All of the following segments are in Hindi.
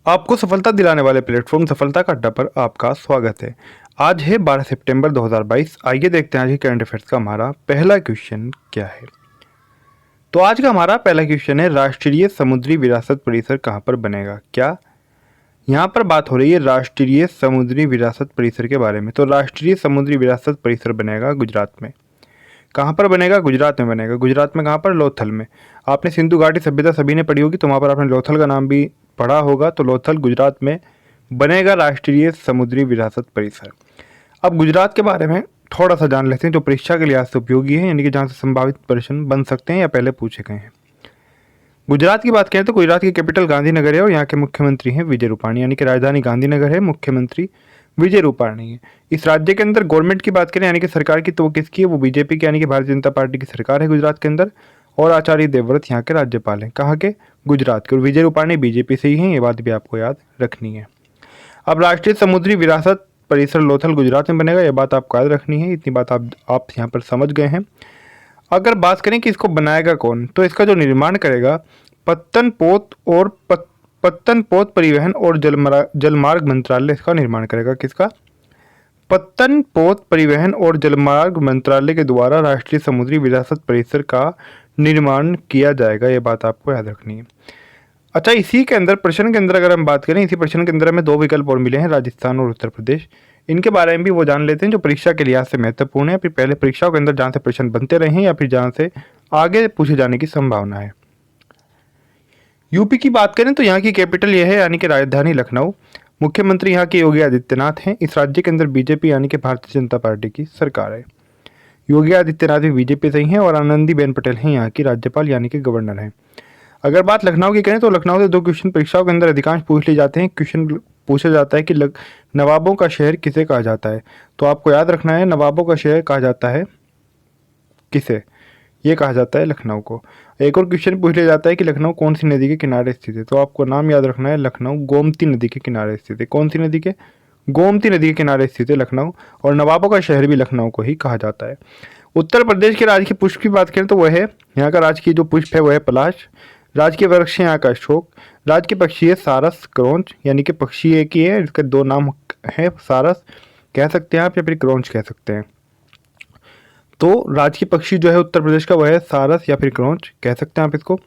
आपको सफलता दिलाने वाले प्लेटफॉर्म सफलता का अड्डा पर आपका स्वागत है। आज है 12 सितंबर 2022। आइए देखते हैं आज के करंट अफेयर्स का हमारा पहला क्वेश्चन क्या है। तो आज का हमारा पहला क्वेश्चन है, राष्ट्रीय समुद्री विरासत परिसर कहाँ पर बनेगा। क्या यहाँ पर बात हो रही है राष्ट्रीय समुद्री विरासत परिसर के बारे में। तो राष्ट्रीय समुद्री विरासत परिसर बनेगा गुजरात में। कहाँ पर बनेगा? गुजरात में बनेगा। गुजरात में कहाँ पर? लोथल में। आपने सिंधु घाटी सभ्यता सभी ने पढ़ी होगी, तो वहाँ पर आपने लोथल का नाम भी पढ़ा होगा। तो लोथल गुजरात में बनेगा राष्ट्रीय समुद्री विरासत परिसर। अब गुजरात के बारे में थोड़ा सा जान लेते हैं जो परीक्षा के लिहाज से उपयोगी है, यानी कि जहाँ से संभावित प्रश्न बन सकते हैं या पहले पूछे गए हैं। गुजरात की बात करें तो गुजरात की कैपिटल गांधीनगर है और यहाँ के मुख्यमंत्री हैं विजय रूपाणी, यानी कि राजधानी गांधीनगर है, मुख्यमंत्री विजय रूपाणी है। इस राज्य के अंदर गवर्नमेंट की बात करें यानी कि सरकार की, तो वो किसकी है? वो बीजेपी की, यानी कि भारतीय जनता पार्टी की सरकार है गुजरात के अंदर। और आचार्य देवव्रत यहाँ के राज्यपाल हैं। कहाँ के? गुजरात के। और विजय रूपाणी बीजेपी से ही हैं, ये बात भी आपको याद रखनी है। अब राष्ट्रीय समुद्री विरासत परिसर लोथल गुजरात में बनेगा, यह बात आपको याद रखनी है। इतनी बात आप यहाँ पर समझ गए हैं। अगर बात करें कि इसको बनाएगा कौन, तो इसका जो निर्माण करेगा पत्तनपोत परिवहन और जलमार्ग मंत्रालय इसका निर्माण करेगा। किसका? पत्तनपोत परिवहन और जलमार्ग मंत्रालय के द्वारा राष्ट्रीय समुद्री विरासत परिसर का निर्माण किया जाएगा, यह बात आपको याद रखनी है। अच्छा, इसी के अंदर प्रश्न के अंदर अगर हम बात करें, इसी प्रश्न के अंदर हमें दो विकल्प और मिले हैं, राजस्थान और उत्तर प्रदेश। इनके बारे में भी वो जान लेते हैं जो परीक्षा के लिहाज से महत्वपूर्ण है, फिर पहले परीक्षाओं के अंदर जहाँ से प्रश्न बनते रहे हैं या फिर जहाँ से आगे पूछे जाने की संभावना है। यूपी की बात करें तो यहाँ की कैपिटल यह है, यानी कि राजधानी लखनऊ। मुख्यमंत्री यहाँ के योगी आदित्यनाथ हैं। इस राज्य के अंदर बीजेपी यानी कि भारतीय जनता पार्टी की सरकार है। योगी आदित्यनाथ भी बीजेपी से ही हैं और आनंदीबेन पटेल हैं यहाँ की राज्यपाल यानी कि गवर्नर हैं। अगर बात लखनऊ की करें तो लखनऊ से दो क्वेश्चन परीक्षाओं के अंदर अधिकांश पूछ लिए जाते हैं। क्वेश्चन पूछा जाता है कि नवाबों का शहर किसे कहा जाता है। तो आपको याद रखना है, नवाबों का शहर कहा जाता है किसे? ये कहा जाता है लखनऊ को। एक और क्वेश्चन पूछ लिया जाता है कि लखनऊ कौन सी नदी के किनारे स्थित है। तो आपको नाम याद रखना है, लखनऊ गोमती नदी के किनारे स्थित है। कौन सी नदी के? गोमती नदी के किनारे स्थित है लखनऊ। और नवाबों का शहर भी लखनऊ को ही कहा जाता है। उत्तर प्रदेश के राजकीय पुष्प की बात करें तो वह है, यहाँ का राजकीय जो पुष्प है वह है पलाश। राजकीय वृक्ष है यहाँ का अशोक। राजकीय पक्षी है सारस, क्रौंच, यानी कि पक्षी एक ही है, इसके दो नाम है, सारस कह सकते हैं आप या फिर क्रौंच कह सकते हैं। तो राजकीय पक्षी जो है उत्तर प्रदेश का वह है सारस या फिर क्रौंच कह सकते हैं आप इसको।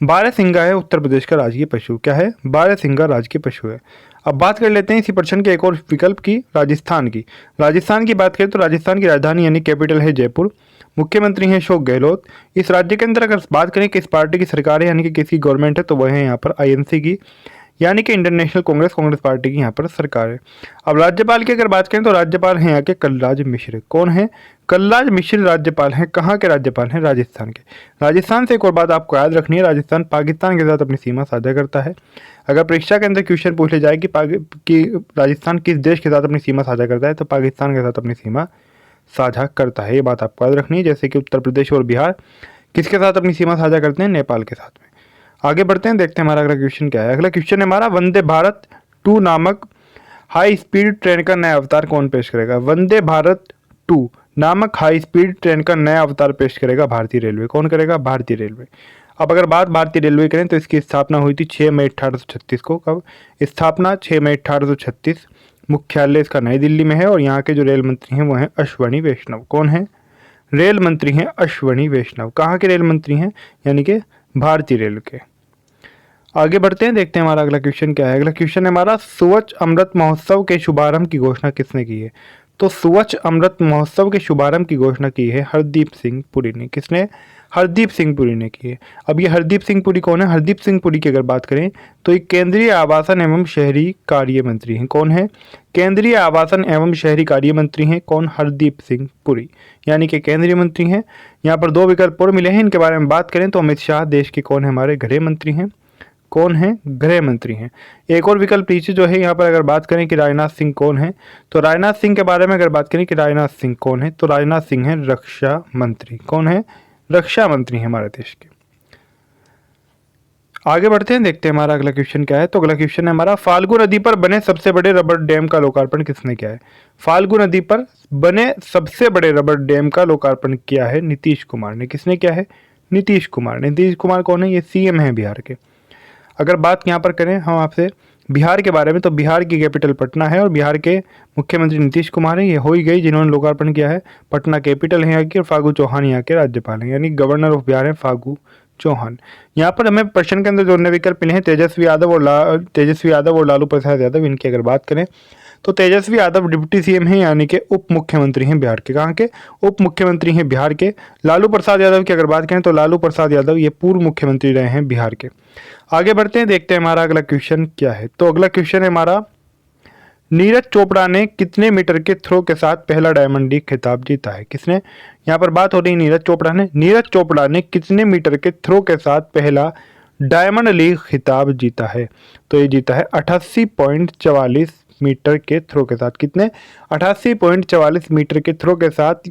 बारहसिंगा है उत्तर प्रदेश का राजकीय पशु। क्या है? बारहसिंगा राजकीय पशु है। अब बात कर लेते हैं इसी प्रश्न के एक और विकल्प की, राजस्थान की। राजस्थान की बात करें तो राजस्थान की राजधानी यानी कैपिटल है जयपुर। मुख्यमंत्री हैं अशोक गहलोत। इस राज्य के अंदर अगर बात करें किस पार्टी की सरकार है यानी कि किसकी गवर्नमेंट है, तो वह है यहाँ पर आईएनसी की, यानी कि इंडियन नेशनल कांग्रेस पार्टी की यहाँ पर सरकार है। अब राज्यपाल की अगर बात करें तो राज्यपाल हैं यहाँ के कलराज मिश्र। कौन है? कलराज मिश्र राज्यपाल हैं। कहाँ के राज्यपाल हैं? राजस्थान के। राजस्थान से एक और बात आपको याद रखनी है, राजस्थान पाकिस्तान के साथ अपनी सीमा साझा करता है। अगर परीक्षा के अंदर क्वेश्चन पूछ ले जाए कि राजस्थान किस देश के साथ अपनी सीमा साझा करता है, तो पाकिस्तान के साथ अपनी सीमा साझा करता है, ये बात आपको याद रखनी है। जैसे कि उत्तर प्रदेश और बिहार किसके साथ अपनी सीमा साझा करते हैं? नेपाल के साथ में। आगे बढ़ते हैं, देखते हैं हमारा अगला क्वेश्चन क्या है। अगला क्वेश्चन है हमारा, वंदे भारत 2 नामक हाई स्पीड ट्रेन का नया अवतार कौन पेश करेगा? वंदे भारत 2 नामक हाई स्पीड ट्रेन का नया अवतार पेश करेगा भारतीय रेलवे। कौन करेगा? भारतीय रेलवे। अब अगर बात भारतीय रेलवे करें तो इसकी स्थापना हुई थी 6 मई 1836 को। कब? स्थापना 6 मई 1836। मुख्यालय इसका नई दिल्ली में है और यहाँ के जो रेल मंत्री हैं वो हैं अश्वनी वैष्णव। कौन है? रेल मंत्री हैं अश्वनी वैष्णव। कहाँ के रेल मंत्री हैं? यानी कि भारतीय रेल के। आगे बढ़ते हैं, देखते हैं हमारा अगला क्वेश्चन क्या है। अगला क्वेश्चन है हमारा, स्वच्छ अमृत महोत्सव के शुभारंभ की घोषणा किसने की है? तो स्वच्छ अमृत महोत्सव के शुभारंभ की घोषणा की है हरदीप सिंह पुरी ने। किसने? हरदीप सिंह पुरी ने की है। अब ये हरदीप सिंह पुरी कौन है? हरदीप सिंह पुरी की अगर बात करें तो ये केंद्रीय आवासन एवं शहरी कार्य मंत्री हैं। कौन है? केंद्रीय आवासन एवं शहरी कार्य मंत्री हैं। कौन? हरदीप सिंह पुरी, यानी कि केंद्रीय मंत्री हैं। यहाँ पर दो विकल्प और मिले हैं, इनके बारे में बात करें तो अमित शाह देश के कौन है? हमारे गृह मंत्री हैं। कौन है? गृह मंत्री हैं। एक और विकल्प नीचे जो है यहाँ पर अगर बात करें कि राजनाथ सिंह कौन है, तो राजनाथ सिंह के बारे में अगर बात करें कि राजनाथ सिंह कौन है, तो राजनाथ सिंह है रक्षा मंत्री। कौन है? रक्षा मंत्री है हमारे देश के। आगे बढ़ते हैं, देखते हैं हमारा अगला क्वेश्चन क्या है। तो अगला क्वेश्चन है हमारा, फाल्गु नदी पर बने सबसे बड़े रबर डैम का लोकार्पण किसने किया है? फाल्गु नदी पर बने सबसे बड़े रबर डैम का लोकार्पण किया है नीतीश कुमार ने। किसने किया है? नीतीश कुमार ने। नीतीश कुमार कौन है? ये सीएम है बिहार के। अगर बात यहाँ पर करें हम आपसे बिहार के बारे में, तो बिहार की कैपिटल पटना है और बिहार के मुख्यमंत्री नीतीश कुमार हैं। ये हो ही गई जिन्होंने लोकार्पण किया है। पटना कैपिटल है यहाँ की और फागू चौहान यहाँ के राज्यपाल हैं, यानी गवर्नर ऑफ बिहार है फागू चौहान। यहाँ पर हमें प्रश्न के अंदर जोड़ने विकल्प मिले हैं तेजस्वी यादव और लालू प्रसाद यादव। इनकी अगर बात करें तो तेजस्वी यादव डिप्टी सीएम हैं, यानी कि उप मुख्यमंत्री हैं बिहार के। कहाँ के? उप मुख्यमंत्री हैं बिहार के। लालू प्रसाद यादव की अगर बात करें तो लालू प्रसाद यादव ये पूर्व मुख्यमंत्री रहे हैं बिहार के। आगे बढ़ते हैं, देखते हैं हमारा अगला क्वेश्चन क्या है। तो अगला क्वेश्चन है हमारा, नीरज चोपड़ा ने कितने मीटर के थ्रो के साथ पहला डायमंड लीग खिताब जीता है? किसने? यहाँ पर बात हो रही नीरज चोपड़ा ने कितने मीटर के थ्रो के साथ पहला डायमंड लीग खिताब जीता है? तो ये जीता है 88.44 मीटर के थ्रो के साथ। कितने? 88.44 मीटर के थ्रो के साथ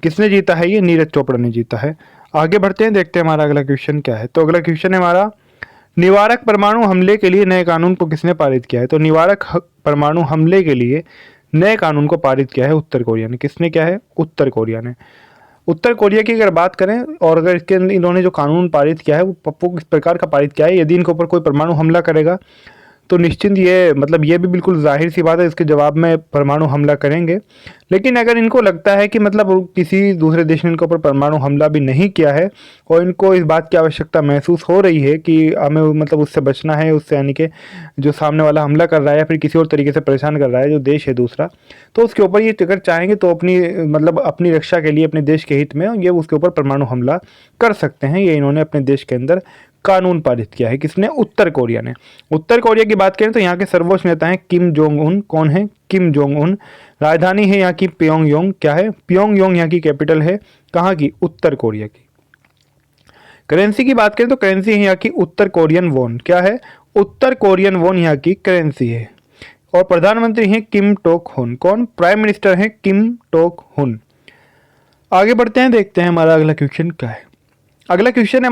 किसने जीता है? ये नीरज चोपड़ा ने जीता है। आगे बढ़ते हैं, देखते हैं हमारा अगला क्वेश्चन क्या है। तो अगला क्वेश्चन है हमारा, निवारक परमाणु हमले के लिए नए कानून को किसने पारित किया है? तो निवारक परमाणु हमले के लिए नए कानून को पारित किया है उत्तर कोरिया ने। किसने किया है? उत्तर कोरिया ने। उत्तर कोरिया की अगर बात करें और अगर इसके इन्होंने जो कानून पारित किया है वो किस प्रकार का पारित किया है, यदि इनके ऊपर कोई परमाणु हमला करेगा तो निश्चिंत ये भी बिल्कुल जाहिर सी बात है, इसके जवाब में परमाणु हमला करेंगे। लेकिन अगर इनको लगता है कि मतलब किसी दूसरे देश ने इनके ऊपर परमाणु हमला भी नहीं किया है और इनको इस बात की आवश्यकता महसूस हो रही है कि हमें मतलब उससे बचना है, उससे यानी कि जो सामने वाला हमला कर रहा है या फिर किसी और तरीके से परेशान कर रहा है जो देश है दूसरा, तो उसके ऊपर ये अगर चाहेंगे तो अपनी रक्षा के लिए, अपने देश के हित में ये उसके ऊपर परमाणु हमला कर सकते हैं। ये इन्होंने अपने देश के अंदर कानून पारित किया है। किसने? उत्तर कोरिया ने। उत्तर कोरिया की बात करें तो यहाँ के सर्वोच्च नेता हैं किम जोंग उन। कौन है? Kim Jong Un. राजधानी है यहाँ की प्योंगयांग। क्या है? प्योंगयांग यहाँ की कैपिटल है। कहाँ की? उत्तर कोरिया की। करेंसी की बात करें तो करेंसी है यहाँ की उत्तर कोरियन वॉन। क्या है? उत्तर कोरियन वॉन यहाँ की करेंसी है। और प्रधानमंत्री हैं किम टोक हुन। कौन? प्राइम मिनिस्टर हैं किम टोक हुन। आगे बढ़ते हैं, देखते हैं हमारा अगला क्वेश्चन क्या है। अगला क्वेश्चन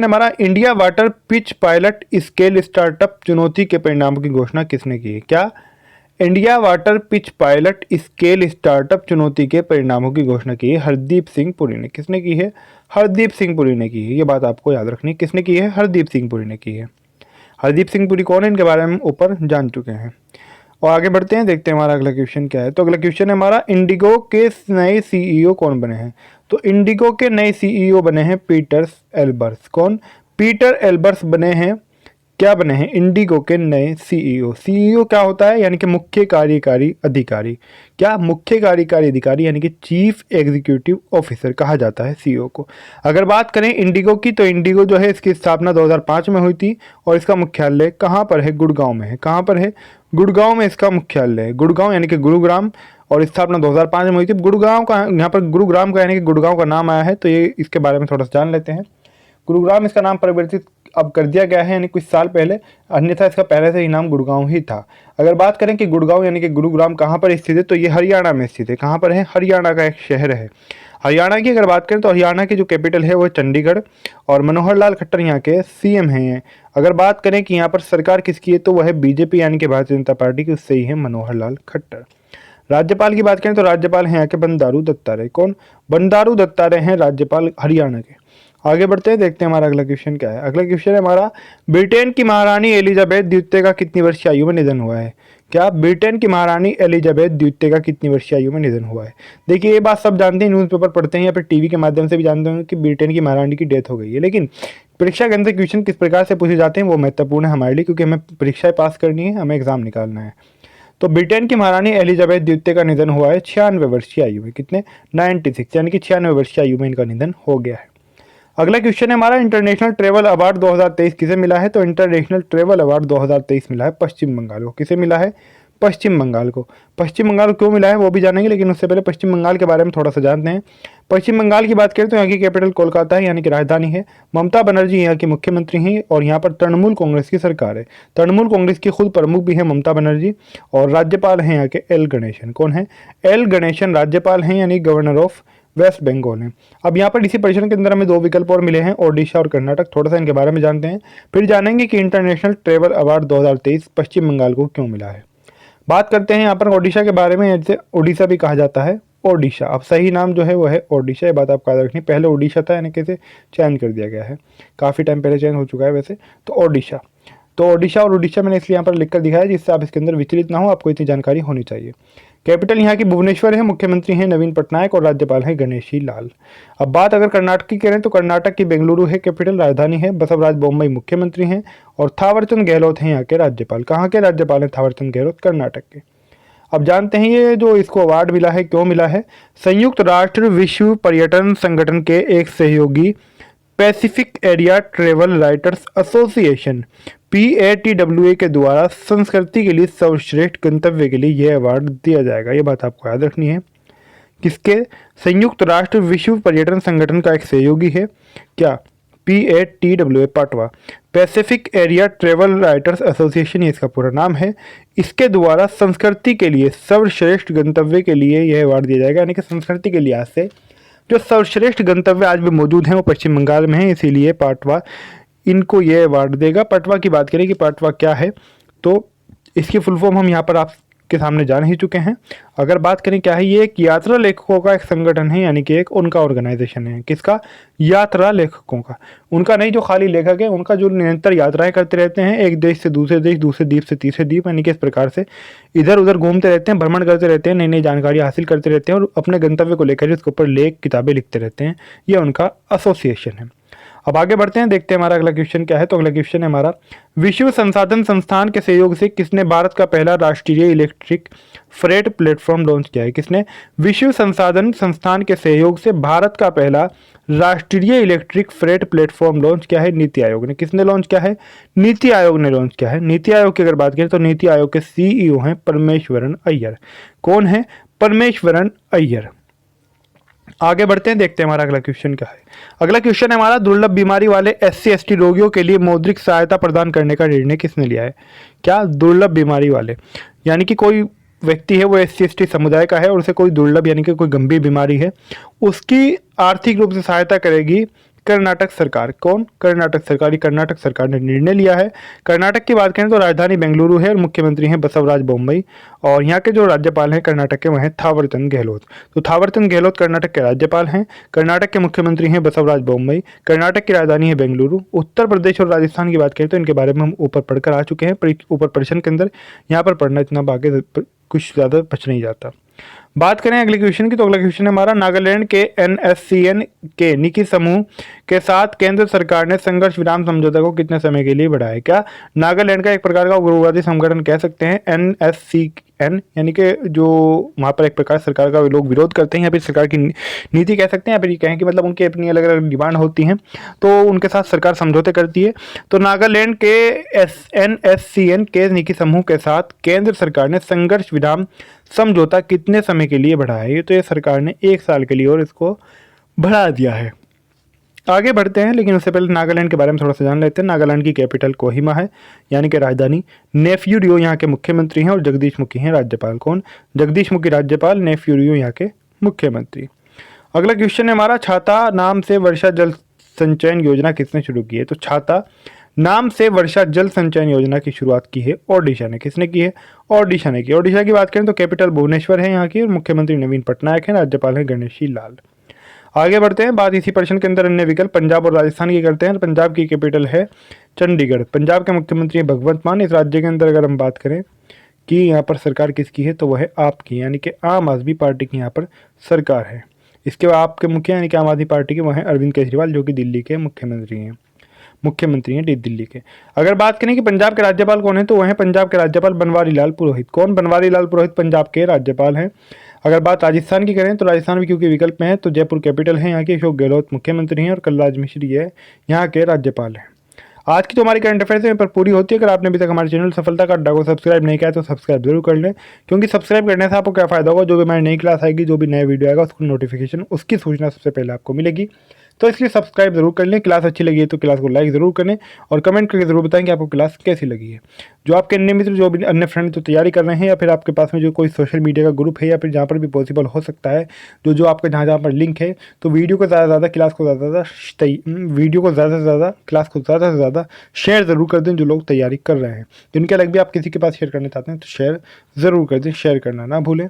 है हमारा India water pitch pilot scale startup चुनौती के परिणामों की घोषणा किसने की है? क्या? India water pitch pilot scale startup चुनौती के परिणामों की घोषणा की है हरदीप सिंह पुरी ने। किसने की है? हरदीप सिंह पुरी ने की है। ये बात आपको याद रखनी है। किसने की है? हरदीप सिंह पुरी ने की है। हरदीप सिंह पुरी कौन है? इनके बारे में ऊपर जान चुके हैं। और आगे बढ़ते हैं, देखते हैं हमारा अगला क्वेश्चन क्या है। तो अगला क्वेश्चन है हमारा, इंडिगो के नए सीईओ कौन बने हैं? तो इंडिगो के नए सीईओ बने हैं पीटर एल्बर्स। कौन? पीटर एल्बर्स बने हैं। क्या बने हैं? इंडिगो के नए सीईओ। सीईओ क्या होता है? यानी कि मुख्य कार्यकारी अधिकारी। क्या? मुख्य कार्यकारी अधिकारी यानी कि चीफ एग्जीक्यूटिव ऑफिसर कहा जाता है सीईओ को। अगर बात करें इंडिगो की तो इंडिगो जो है इसकी स्थापना 2005 में हुई थी और इसका मुख्यालय कहाँ पर है? गुड़गांव में है। कहाँ पर है? गुड़गांव में इसका मुख्यालय है। गुड़गांव यानी कि गुरुग्राम। और स्थापना 2005 में हुई थी। गुड़गांव का यहाँ पर गुरुग्राम का यानी कि गुड़गांव का नाम आया है, तो ये इसके बारे में थोड़ा सा जान लेते हैं। गुरुग्राम इसका नाम परिवर्तित अब कर दिया गया है यानी कुछ साल पहले, अन्यथा इसका पहले से ही नाम गुड़गांव ही था। अगर बात करें कि गुड़गांव यानी कि गुरुग्राम कहाँ पर स्थित है तो ये हरियाणा में स्थित है। कहाँ पर है? हरियाणा का एक शहर है। हरियाणा की अगर बात करें तो हरियाणा की जो कैपिटल है वो चंडीगढ़ और मनोहर लाल खट्टर यहाँ के सीएम हैं। अगर बात करें कि यहाँ पर सरकार किसकी है तो वह है बीजेपी यानी कि भारतीय जनता पार्टी की, उससे ही है मनोहर लाल खट्टर। राज्यपाल की बात करें तो राज्यपाल हैं यहाँ के बंडारू दत्तात्रेय। कौन? बंडारू दत्तात्रेय हैं राज्यपाल हरियाणा के। आगे बढ़ते हैं, देखते हैं हमारा अगला क्वेश्चन क्या है। अगला क्वेश्चन है हमारा, ब्रिटेन की महारानी एलिजाबेथ द्वितीय का कितनी वर्षीय आयु में निधन हुआ है? क्या? ब्रिटेन की महारानी एलिजाबेथ द्वितीय का कितनी वर्षीय आयु में निधन हुआ है? देखिए ये बात सब जानते हैं, न्यूज़पेपर पढ़ते हैं या फिर टीवी के माध्यम से भी जानते हैं कि ब्रिटेन की महारानी की डेथ हो गई है। लेकिन परीक्षा के अंदर क्वेश्चन किस प्रकार से पूछे जाते हैं वो महत्वपूर्ण है हमारे लिए, क्योंकि हमें परीक्षाएं पास करनी है, हमें एग्जाम निकालना है। तो ब्रिटेन की महारानी एलिजाबेथ द्वितीय का निधन हुआ है 96 वर्षीय आयु में। कितने? 96 यानी कि 96 वर्षीय आयु में इनका निधन हो गया है। अगला क्वेश्चन है हमारा, इंटरनेशनल ट्रेवल अवार्ड 2023 किसे मिला है? तो इंटरनेशनल ट्रेवल अवार्ड 2023 मिला है पश्चिम बंगाल को। किसे मिला है? पश्चिम बंगाल को। पश्चिम बंगाल को क्यों मिला है वो भी जानेंगे, लेकिन उससे पहले पश्चिम बंगाल के बारे में थोड़ा सा जानते हैं। पश्चिम बंगाल की बात करें तो यहाँ की कैपिटल कोलकाता है यानी कि राजधानी है। ममता बनर्जी यहाँ की मुख्यमंत्री हैं और यहाँ पर तृणमूल कांग्रेस की सरकार है। तृणमूल कांग्रेस की खुद प्रमुख भी है ममता बनर्जी। और राज्यपाल हैं यहाँ के एल गणेशन। कौन है? एल गणेशन राज्यपाल हैं यानी गवर्नर ऑफ वेस्ट बंगाल है। अब यहाँ पर इसी प्रश्न के अंदर हमें दो विकल्प और मिले हैं, ओडिशा और कर्नाटक। थोड़ा सा इनके बारे में जानते हैं, फिर जानेंगे कि इंटरनेशनल ट्रेवल अवार्ड 2023 पश्चिम बंगाल को क्यों मिला है। बात करते हैं यहाँ पर ओडिशा के बारे में, जिसे ओडिशा भी कहा जाता है। ओडिशा। अब सही नाम जो है वो है ओडिशा, ये बात आपको याद रखनी। पहले ओडिशा था, यानी कि इसे चेंज कर दिया गया है, काफ़ी टाइम पहले चेंज हो चुका है वैसे। तो ओडिशा, तो ओडिशा और उड़ीसा मैंने इसलिए यहाँ पर लिखकर दिखाया जिससे आप इसके अंदर विचलित ना हो, आपको इतनी जानकारी होनी चाहिए। कैपिटल यहाँ की भुवनेश्वर है, मुख्यमंत्री हैं नवीन पटनायक और राज्यपाल हैं गणेशी लाल। अब बात अगर कर्नाटक की करें तो कर्नाटक की बेंगलुरु है कैपिटल, राजधानी है। बसवराज बोम्मई मुख्यमंत्री हैं और थावरचंद गहलोत हैं यहाँ के राज्यपाल। कहाँ के राज्यपाल हैं थावरचंद गहलोत? कर्नाटक के। अब जानते हैं ये जो इसको अवार्ड मिला है क्यों मिला है। संयुक्त राष्ट्र विश्व पर्यटन संगठन के एक सहयोगी Pacific Area Travel Writers association PATWA के द्वारा संस्कृति के लिए सर्वश्रेष्ठ गंतव्य के लिए यह अवार्ड दिया जाएगा। ये बात आपको याद रखनी है। किसके? संयुक्त राष्ट्र विश्व पर्यटन संगठन का एक सहयोगी है क्या? PATWA, PATWA, Pacific Area Travel Writers Association, ये इसका पूरा नाम है। इसके द्वारा संस्कृति के लिए सर्वश्रेष्ठ गंतव्य के लिए यह अवार्ड दिया जाएगा, यानी कि संस्कृति के लिहाज से जो सर्वश्रेष्ठ गंतव्य आज भी मौजूद हैं वो पश्चिम बंगाल में है, इसीलिए पाटवा इनको ये अवार्ड देगा। पटवा की बात करें कि पटवा क्या है, तो इसकी फुल फॉर्म हम यहाँ पर आपके सामने जान ही चुके हैं। अगर बात करें क्या है, ये एक यात्रा लेखकों का एक संगठन है, यानी कि एक उनका ऑर्गेनाइजेशन है। किसका? यात्रा लेखकों का। उनका नहीं जो खाली लेखक है, उनका जो निरंतर यात्राएं करते रहते हैं, एक देश से दूसरे देश, दूसरे द्वीप से तीसरे द्वीप, यानी कि इस प्रकार से इधर उधर घूमते रहते हैं, भ्रमण करते रहते हैं, नई नई जानकारी हासिल करते रहते हैं और अपने गंतव्य को लेकर इसके ऊपर लेख किताबें लिखते रहते हैं। ये उनका एसोसिएशन है। अब आगे बढ़ते हैं, देखते हैं हमारा अगला क्वेश्चन क्या है। तो अगला क्वेश्चन है हमारा, विश्व संसाधन संस्थान के सहयोग से किसने भारत का पहला राष्ट्रीय इलेक्ट्रिक फ्रेट प्लेटफॉर्म लॉन्च किया है? किसने? विश्व संसाधन संस्थान के सहयोग से भारत का पहला राष्ट्रीय इलेक्ट्रिक फ्रेट प्लेटफॉर्म लॉन्च किया है नीति आयोग ने। किसने लॉन्च किया है? नीति आयोग ने लॉन्च किया है। नीति आयोग की अगर बात करें तो नीति आयोग के CEO हैं परमेश्वरन अय्यर। कौन है? परमेश्वरन अय्यर। आगे बढ़ते हैं, देखते हैं हमारा अगला क्वेश्चन क्या है। अगला क्वेश्चन है हमारा, दुर्लभ बीमारी वाले SC ST रोगियों के लिए मौद्रिक सहायता प्रदान करने का निर्णय किसने लिया है? क्या? दुर्लभ बीमारी वाले, यानी कि कोई व्यक्ति है वो SC ST समुदाय का है और उसे कोई दुर्लभ यानी कि कोई गंभीर बीमारी है, उसकी आर्थिक रूप से सहायता करेगी कर्नाटक सरकार। कौन? कर्नाटक सरकार। कर्नाटक सरकार ने निर्णय लिया है। कर्नाटक की बात करें तो राजधानी बेंगलुरु है और मुख्यमंत्री हैं बसवराज बोम्मई और यहाँ के जो राज्यपाल हैं कर्नाटक के वह हैं थावरचंद गहलोत। तो थावरचंद गहलोत कर्नाटक के राज्यपाल हैं, कर्नाटक के मुख्यमंत्री हैं बसवराज बोम्मई, कर्नाटक की राजधानी है बेंगलुरु। उत्तर प्रदेश और राजस्थान की बात करें तो इनके बारे में हम ऊपर पढ़कर आ चुके हैं, ऊपर प्रश्न के अंदर। यहाँ पर पढ़ना इतना आगे कुछ ज़्यादा बच नहीं जाता। बात करें अगले क्वेश्चन की, तो अगला क्वेश्चन है हमारा, नागालैंड के NSCN के निकी समूह के साथ केंद्र सरकार ने संघर्ष विराम समझौता को कितने समय के लिए बढ़ाया? क्या? नागालैंड का एक प्रकार का उग्रवादी संगठन कह सकते हैं NSCN, यानी कि जो वहाँ पर एक प्रकार सरकार का लोग विरोध करते हैं या फिर सरकार की नीति कह सकते हैं, या फिर ये कहें कि मतलब उनकी अपनी अलग अलग डिमांड होती हैं तो उनके साथ सरकार समझौते करती है। तो नागालैंड के NSCN के निकी समूह के साथ केंद्र सरकार ने संघर्ष विराम समझौता कितने समय के लिए बढ़ाया है? तो ये सरकार ने 1 साल के लिए और इसको बढ़ा दिया है। आगे बढ़ते हैं, लेकिन उससे पहले नागालैंड के बारे में थोड़ा सा जान लेते हैं। नागालैंड की कैपिटल कोहिमा है, यानी कि राजधानी। नेफ्यू रियो यहाँ के मुख्यमंत्री हैं और जगदीश मुखी हैं राज्यपाल। कौन? जगदीश मुखी राज्यपाल, नेफ्यू रियो यहाँ के मुख्यमंत्री। अगला क्वेश्चन है हमारा, छाता नाम से वर्षा जल संचयन योजना किसने शुरू की है? तो छाता नाम से वर्षा जल संचयन योजना की शुरुआत की है ओडिशा ने। किसने की है? ओडिशा ने की। ओडिशा की बात करें तो कैपिटल भुवनेश्वर है यहाँ की और मुख्यमंत्री नवीन पटनायक हैं, राज्यपाल हैं गणेशी लाल। आगे बढ़ते हैं, बात इसी प्रश्न के अंदर अन्य विकल्प पंजाब और राजस्थान की करते हैं। पंजाब की कैपिटल है चंडीगढ़, पंजाब के मुख्यमंत्री भगवंत मान। इस राज्य के अंदर अगर हम बात करें कि यहाँ पर सरकार किसकी है तो वह है आपकी, यानी कि आम आदमी पार्टी की यहाँ पर सरकार है। इसके बाद आपके मुख्य यानी कि आम आदमी पार्टी के वह हैं अरविंद केजरीवाल, जो कि दिल्ली के मुख्यमंत्री हैं दिल्ली के। अगर बात करें कि पंजाब के राज्यपाल कौन है तो वह है पंजाब के राज्यपाल बनवारी लाल पुरोहित। कौन? बनवारी लाल पुरोहित पंजाब के राज्यपाल हैं। अगर बात राजस्थान की करें तो राजस्थान भी क्योंकि विकल्प में है तो जयपुर कैपिटल है यहाँ के, अशोक गहलोत मुख्यमंत्री हैं और कलराज मिश्र ये यहाँ के राज्यपाल हैं। आज की जो हमारी करंट अफेयर्स है पर पूरी होती है। अगर आपने अभी तक हमारे चैनल सफलता का अड्डा को सब्सक्राइब नहीं किया तो सब्सक्राइब जरूर कर लें, क्योंकि सब्सक्राइब करने से आपको क्या फायदा होगा, जो भी हमारी नई क्लास आएगी, जो भी नया वीडियो आएगा उसको नोटिफिकेशन, उसकी सूचना सबसे पहले आपको मिलेगी। तो इसलिए सब्सक्राइब जरूर कर लें। क्लास अच्छी लगी है तो क्लास को लाइक जरूर करें और कमेंट करके जरूर बताएं कि आपको क्लास कैसी लगी है। जो आपके अन्य मित्र, जो भी अन्य फ्रेंड जो तैयारी कर रहे हैं, या फिर आपके पास में जो कोई सोशल मीडिया का ग्रुप है, या फिर जहाँ पर भी पॉसिबल हो सकता है, जो आपके जहाँ पर लिंक है, तो वीडियो को ज़्यादा से ज़्यादा, क्लास को ज़्यादा से ज़्यादा शेयर ज़रूर कर दें जो लोग तैयारी कर रहे हैं। जिनके अलग भी आप किसी के पास शेयर करना चाहते हैं तो शेयर ज़रूर कर दें, शेयर करना ना भूलें।